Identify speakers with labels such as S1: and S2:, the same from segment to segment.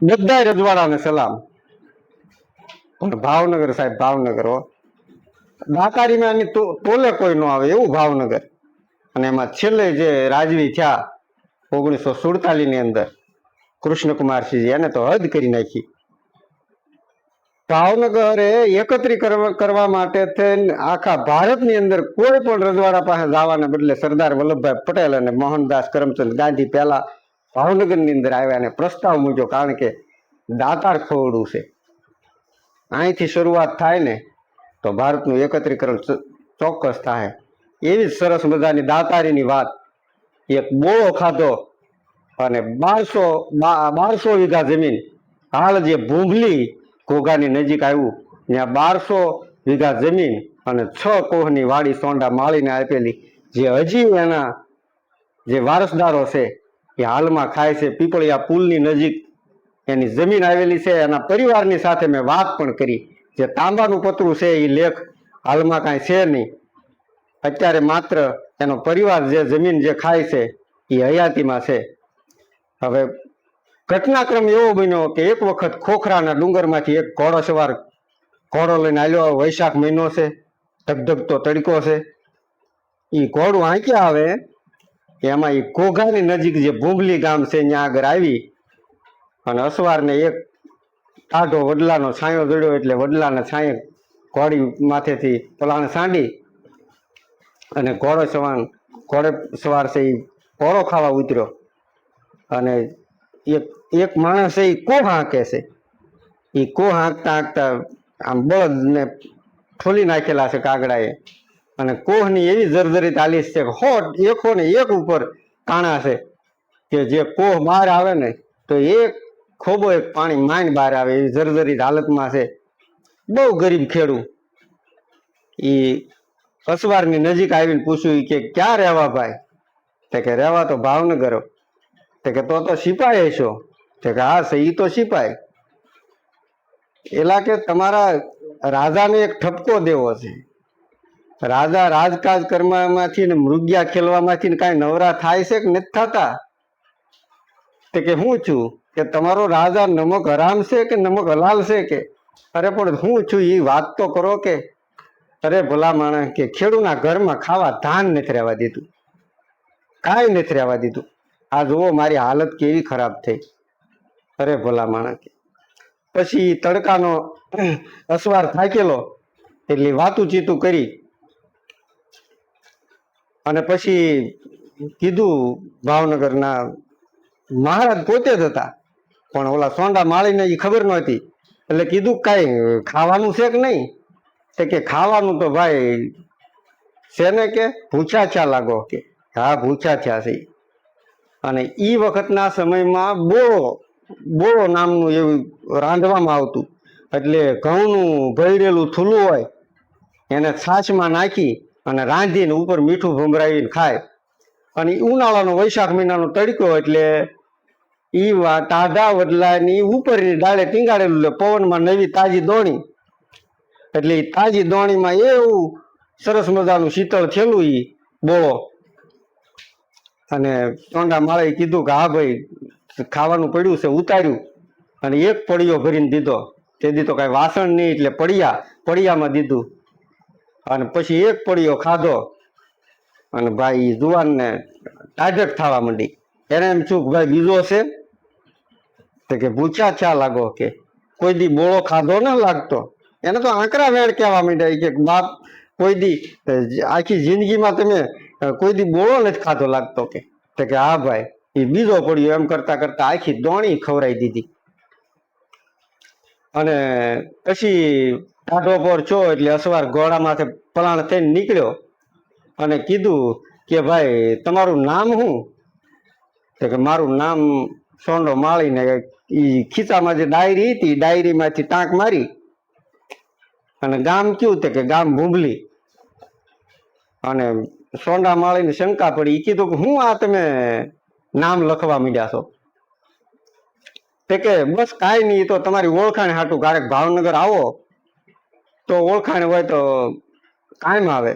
S1: બધા રજવાડાને સલામ. પણ ભાવનગર સાહેબ, ભાવનગર હો, દાતારીમાં એની તોલે કોઈ ન આવે એવું ભાવનગર. અને એમાં છેલ્લે જે રાજવી થયા 1947 ની અંદર કૃષ્ણકુમારસિંહ, એને તો હદ કરી નાખી. ભાવનગરે એકત્રીકરણ કરવા માટે આખા ભારતની અંદર કોઈ પણ રજવાડા પાસે જવાને બદલે સરદાર વલ્લભભાઈ પટેલ અને મોહનદાસ કરમચંદ ગાંધી પહેલા ભાવનગરની અંદર આવ્યા અને પ્રસ્તાવ મૂક્યો. કારણ કે દાતાર ખોરડું છે, અહીંથી શરૂઆત થાય ને તો ભારતનું એકત્રીકરણ ચોક્કસ થાય. એવી જ સરસ મજાની દાતારીની વાત. એક બોળો ખાધો અને 1200 વીઘા જમીન, હાલ જે ભૂંભલી ઘોઘાની નજીક આવ્યું ત્યાં 1200 વીઘા જમીન અને 6 કોહની વાડી સોંડા માળીને આપેલી, જે હજી એના જે વારસદારો છે એ હાલમાં ખાય છે. પીપળિયા પુલની નજીક એની જમીન આવેલી છે. એના પરિવારની સાથે મેં વાત પણ કરી. જે તાંબાનું પતરું છે એ લેખ હાલમાં કાંઈ છે નહીં. અત્યારે માત્ર એનો પરિવાર જે જમીન જે ખાય છે એ હયાતીમાં છે. હવે ઘટનાક્રમ એવો બન્યો કે એક વખત ખોખરાના ડુંગરમાંથી એક ઘોડો સવાર ઘોડો લઈને આવ્યો. વૈશાખ મહિનો છે, ધગધગતો તડકો છે. એ ઘોડું આંક્યા આવે એમાં એ ઘોઘાની નજીક જે ભૂંભલી ગામ છે ત્યાં આગળ આવી અને અસવારને એક ટાઢો વડલાનો છાંયો જડ્યો. એટલે વડલાના છાંયે ઘોડી માથેથી પલાણ સાંડી અને ઘોડે સવાર છે એ પોળો ખાવા ઉતર્યો. અને એક માણસ એ કોહ હાંકે છે. એ કોહ હાંકતા હાંકતા આમ બળદને ઠોલી નાખેલા છે કાગડાએ. અને કોહની એવી જર્જરિત આલીશ છે કે એકો ને એક ઉપર કાણા છે કે જે કોહ બહાર આવે ને તો એક ખોબો એક પાણી માઇન બહાર આવે એવી જર્જરિત હાલતમાં છે. બહુ ગરીબ ખેડૂત. એ અસવારની નજીક આવીને પૂછ્યું કે ક્યાં રહેવા ભાઈ? તે કે રહેવા તો ભાવનગર. તે કે તો સિપાહી હશો? તે કે હા છે, એ તો સિપાહી. એલા કે તમારા રાજાને એક ઠપકો દેવો છે. રાજા રાજકાજ કરવામાંથી ને મૃગ્યા ખેલવામાંથી ને કાંઈ નવરા થાય છે કે નથી થતા? તે કે હું છું કે તમારો રાજા નમક હરામ છે કે નમક હલાલ છે કે? અરે પણ હું છું એ વાત તો કરો કે. અરે ભલા માણસ કે ખેડૂના ઘરમાં ખાવા ધાન નથી રહેવા દીધું, કાંઈ નથી રહેવા દીધું. આ જુઓ મારી હાલત કેવી ખરાબ થઈ. અરે ભલા માણસ. પછી તડકાનો અસવાર થાકેલો એટલે વાતું ચીતું કરી અને પછી કીધું, ભાવનગરના મહારાજ પોતે જ હતા પણ ઓલા સોંડા માળીને એ ખબર નહોતી. એટલે કીધું કાંઈ ખાવાનું છે કે નહીં? તે કે ખાવાનું તો ભાઈ છે ને, કે ભૂખ્યા થયા લાગો કે? હા ભૂખ્યા થયા છે. અને એ વખતના સમયમાં બોળો નામનું એવું રાંધવામાં આવતું. એટલે ઘઉંનું ભરેલું થૂલું હોય એને છાશમાં નાખી અને રાંધીને ઉપર મીઠું ભમરાવીને ખાય. અને ઉનાળાનો વૈશાખ મહિનાનો તડકો એટલે એ ટાઢા વડલાની ઉપરની ડાળે ટીંગાડેલું પવનમાં નવી તાજી દોણી. એટલે એ તાજી દોણીમાં એવું સરસ મજાનું શીતળ થયેલું એ બોળો. અને સોંડા માળે કીધું કે હા ભાઈ ખાવાનું પડ્યું છે. ઉતાર્યું અને એક પડિયો ભરીને દીધો. તે દી તો કાંઈ વાસણ નહીં એટલે પડિયામાં દીધું. અને પછી એક પડિયો ખાધો અને ભાઈ જુવાનને ટાઢક થવા માંડી. એને એમ થયું કે ભાઈ બીજો છે? તો કે ભૂખ્યા થયા લાગો કે? કોઈ દી બોળો ખાધો ન લાગતો? એને તો આંકડા વેણ કહેવા માંડ્યા કે બાપ કોઈ દી આખી જિંદગીમાં તમે કોઈ દી બોળો નથી ખાધો લાગતો કે? તો કે હા ભાઈ. એ બીજો પડ્યો. એમ કરતા કરતા આખી દોણી ખવડાવી દીધી. અને પછી ટાઢો પર છો એટલે અસવાર ઘોડા માથે પલાણ થઈને નીકળ્યો અને કીધું કે ભાઈ તમારું નામ શું? તો કે મારું નામ સોંડો માળીને એ ખીચામાં જે ડાયરી હતી ડાયરીમાંથી ટાંક મારી અને ગામ કયું? તે કે ગામ ભૂંભલી. અને સોંડા માળીને શંકા પડી. એ કીધું કે હું આ તમે નામ લખવા માંડ્યા છો? તે કે બસ કાંઈ નહીં, તો તમારી ઓળખાણ હાટું ક્યારેક ભાવનગર આવો તો ઓળખાણ હોય તો કાયમ આવે.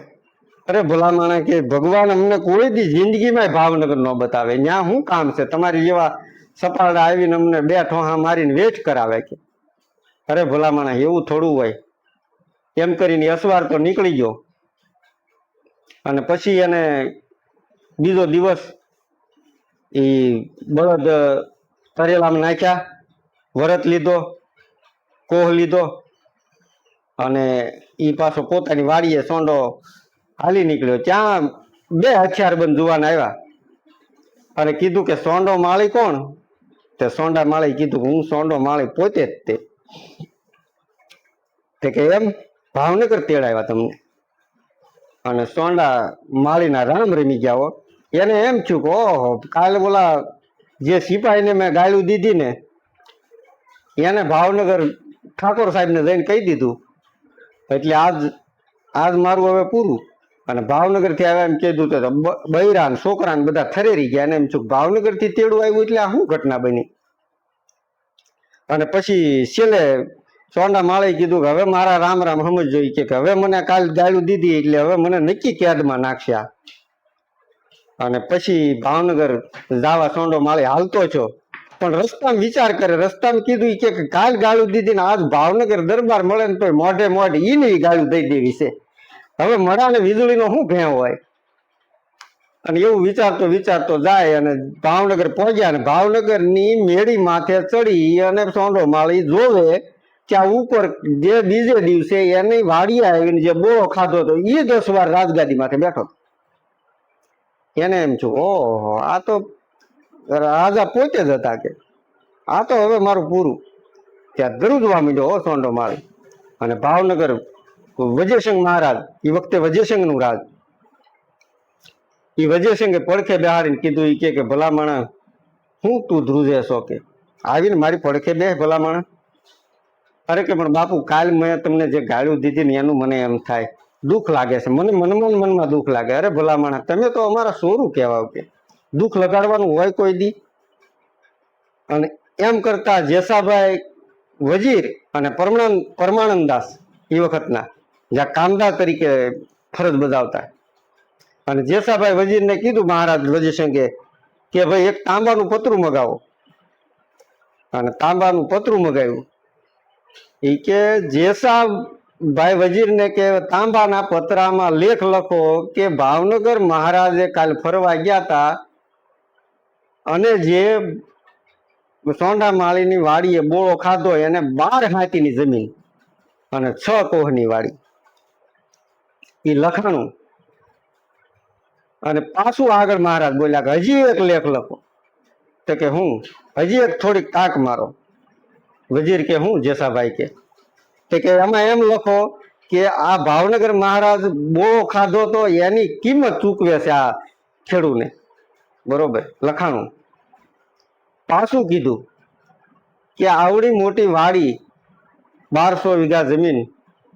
S1: અરે ભલા માણસ કે ભગવાન અમને કોઈ દી જિંદગીમાં ભાવનગર ન બતાવે. ત્યાં શું કામ છે? તમારી જેવા સપાડા આવીને અમને 2 ઠોહા મારીને વેઠ કરાવે કે અરે ભલામણા એવું થોડું હોય. એમ કરીને અસવાર તો નીકળી ગયો. અને પછી એને બીજો દિવસ એ બળદ તરેલામાં નાખ્યા, વરત લીધો, કોહ લીધો અને એ પાછો પોતાની વાડીએ સોંડો હાલી નીકળ્યો. ત્યાં 2 હથિયારબંધ જુવાન આવ્યા અને કીધું કે સોંડો માળી કોણ? તે સોંડા માળી કીધું હું સોંડો માળી પોતે જ તે કે એમ ભાવનગર તેડાવ્યા તમને. અને સોંડા માળીના રામ રમી ગયા હો. એને એમ થયું કે ઓહો કાલે બોલા જે સિપાહીને મેં ગાળું દીધી ને એને ભાવનગર ઠાકોર સાહેબને જઈને કહી દીધું એટલે આજ મારું હવે પૂરું. અને ભાવનગર થી આવ્યા એમ કીધું તો બૈરા છોકરા ને બધા થરેરી ગયા. અને એમ છું ભાવનગર થી તેડું આવ્યું એટલે આ શું ઘટના બની. અને પછી છેલ્લે સોંડા માળે કીધું કે હવે મારા રામ રામ સમજજો કે હવે મને કાલ ગાળું દીધી એટલે હવે મને નક્કી કેદમાં નાખ્યા. અને પછી ભાવનગર જાવા સોંડો માળે હાલતો છો પણ રસ્તામાં વિચાર કરે. રસ્તામાં કીધું કે કાલ ગાળું દીધી ને આજ ભાવનગર દરબાર મળે ને તો મોઢે મોઢે ઈને ગાળું દઈ દેવી છે. હવે મળાને વીજળીનો શું ભેં હોય. અને એવું વિચારતો જાય અને ભાવનગર પહોંચ્યા. અને ભાવનગર ની મેળી માથે ચડી અને સોંડો માળી જોવે ત્યાં ઉપર જે બીજે દિવસે એની વાડીએ આવીને જે બોળો ખાધો હતો એ 10 વાર રાજગાદી માથે બેઠો. એને એમ છું ઓહો આ તો રાજા પોતે જ હતા કે આ તો હવે મારું પૂરું. ત્યાં ધ્રુજવા માંડ્યો હો સોંડો માળી. અને ભાવનગર વજયસંઘ મહારાજ એ વખતે વજયસંઘ નું રાજ. એ વજયસંઘે પડખે બેહાડીને કીધું કે ભલામણા હું તું ધ્રુજે છો કે આવીને મારી પડખે બે ભલામણા. અરે કે પણ બાપુ કાલ મેં તમને જે ગાળું દીધી ને એનું મને એમ થાય દુઃખ લાગે છે. મને મનમાં દુઃખ લાગે. અરે ભલામણા તમે તો અમારા સોરું કહેવાવ કે દુઃખ લગાડવાનું હોય કોઈ દી. અને એમ કરતા જેસાભાઈ વજીર અને પરમાનંદદાસ એ વખતના જ્યાં કામદાર તરીકે ફરજ બજાવતા. અને જેસાભાઈ વજીરને કીધું મહારાજ વજયસંઘે કે ભાઈ એક તાંબાનું પતરું મગાવો. અને તાંબાનું પતરું મગાવ્યું. એ કે જેસાભાઈ વજીરને કે તાંબાના પતરામાં લેખ લખો કે ભાવનગર મહારાજે કાલ ફરવા ગયા હતા અને જે સોંડા માળીની વાડીએ બોળો ખાધો એને 12 હાથીની જમીન અને 6 કોહની વાડી એ લખાણું. અને પાછું આગળ મહારાજ બોલ્યા કે હજી એક લેખ લખો. તો કે હું હજી એક થોડીક તાક મારો. વજીર કે હું જેસાભાઈ કે એમાં એમ લખો કે આ ભાવનગર મહારાજ બોળો ખાધો તો એની કિંમત ચૂકવે છે આ ખેડૂને. બરોબર લખાણું. પાછું કીધું કે આવડી મોટી વાડી 1200 વીઘા જમીન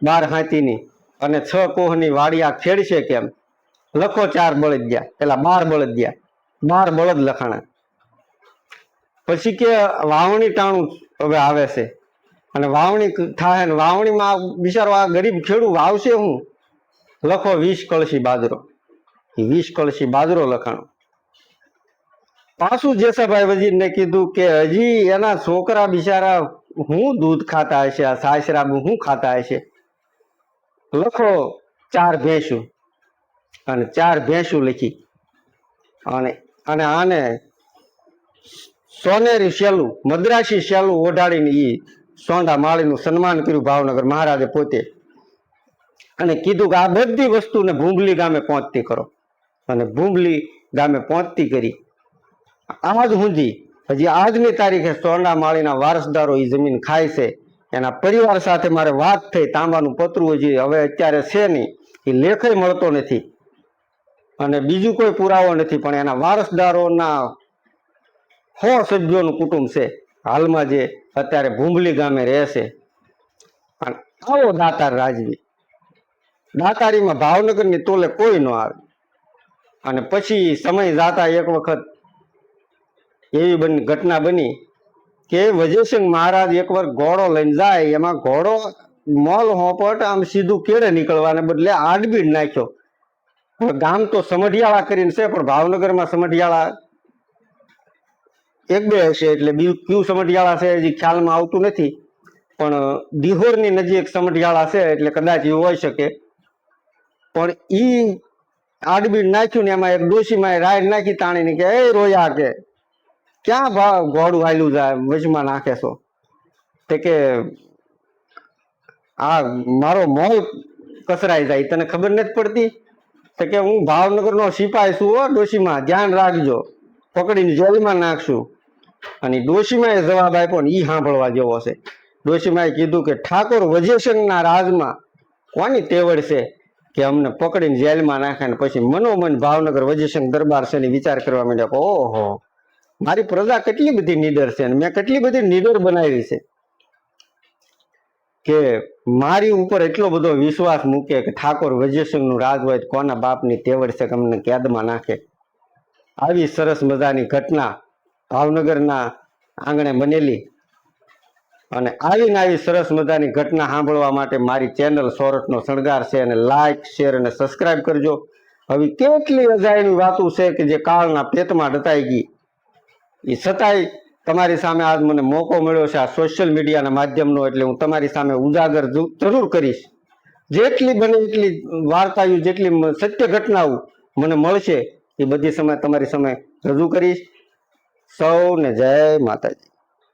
S1: 12 હાથીની અને 6 કોહની વાડી આ ખેડશે કેમ. લખો 4 બળદિયા પેલા 12 બળદિયા 12 બળદ લખાણા. પછી કે વાવણી ટાણું હવે આવે છે અને વાવણી થાય ને વાવણીમાં બિચારો આ ગરીબ ખેડૂત વાવશે હું. લખો 20 કળશી બાજરો. 20 કળશી બાજરો લખાણો. પાછું જેસાભાઈ વજીરને કીધું કે હજી એના છોકરા બિચારા હું દૂધ ખાતા હશે આ સાસરા હું ખાતા હશે. લખો 4 ભેંસું. અને 4 ભેંસું લખી અને આને સોનેરી શેલું મદ્રાસી શેલું ઓઢાડીને એ સોંડા માળીનું સન્માન કર્યું ભાવનગર મહારાજે પોતે. અને કીધું કે આ બધી વસ્તુને ભૂંબલી ગામે પહોંચતી કરો. અને ભૂંબલી ગામે પહોંચતી કરી. આજ સુધી હજી આજની તારીખે સોંડા માળીના વારસદારો એ જમીન ખાય છે. એના પરિવાર સાથે મારે વાત થઈ. તાંબાનું પતરું હજી હવે અત્યારે છે નહીં. એ લેખે મળતો નથી અને બીજું કોઈ પુરાવો નથી. પણ એના વારસદારોના 100 સભ્યોનું કુટુંબ છે હાલમાં જે અત્યારે ભૂંબલી ગામે રહે છે. અને આવો દાતાર રાજવી. દાતારીમાં ભાવનગરની તોલે કોઈ ન આવે. અને પછી સમય જાતા એક વખત એવી ઘટના બની કે વજયસંઘ મહારાજ એકવાર ઘોડો લઈને જાય. એમાં ઘોડો મોલ હોપટ આમ સીધું કેળે નીકળવાને બદલે આડબીડ નાખ્યો. ગામ તો સમઢિયાળા કરીને છે પણ ભાવનગરમાં સમઢિયાળા એક બે હશે, એટલે બીજું કયું સમઢિયાળા છે હજી ખ્યાલમાં આવતું નથી, પણ દિહોરની નજીક સમઢિયાળા છે એટલે કદાચ એ હોઈ શકે. પણ ઈ આડબીડ નાખ્યું ને એમાં એક ડોશીમાં રાડ નાખી તાણીને કે એ રોયા કે ક્યાં ભાવ ઘોડું હાલ્યું જાય વચમાં નાખે છો, તે કે આ મારો મોલ કસરાઈ જાય તને ખબર નથી પડતી, તો કે હું ભાવનગરનો સિપાહી છું હો ડોશીમાં, ધ્યાન રાખજો, પકડીને જેલમાં નાખશું. અને ડોશીમાં એ જવાબ આપ્યો ને ઈ સાંભળવા જેવો છે. ડોશીમાએ કીધું કે ઠાકોર વજેસંગના રાજમાં કોની તેવડ છે કે અમને પકડીને જેલમાં નાખે, ને પછી મનોમન ભાવનગર વજેસંગ દરબાર છે ને વિચાર કરવા માંડ્યા, ઓહો મારી પ્રજા કેટલી બધી નીડર છે અને મેં કેટલી બધી નીડર બનાવી છે કે મારી ઉપર એટલો બધો વિશ્વાસ મૂકે કે ઠાકોર વજેસંગનું રાજ હોય તો કોના બાપની તેવડ છે કે અમને કેદમાં નાખે. આવી સરસ મજાની ઘટના ભાવનગરના આંગણે બનેલી, અને આવી સરસ મજાની ઘટના સાંભળવા માટે મારી ચેનલ સોરઠનો શણગાર છે અને લાઈક શેર અને સબસ્ક્રાઇબ કરજો. હવે કેટલી અજાયની વાતો છે કે જે કાળના પેટમાં દટાઈ ગઈ, એ છતાંય તમારી સામે આજ મને મોકો મળ્યો છે આ સોશિયલ મીડિયાના માધ્યમનો, એટલે હું તમારી સામે ઉજાગર જરૂર કરીશ. જેટલી બને એટલી વાર્તાઓ, જેટલી સત્ય ઘટનાઓ મને મળશે એ બધી સમય તમારી સામે રજૂ કરીશ. સૌને જય માતાજી.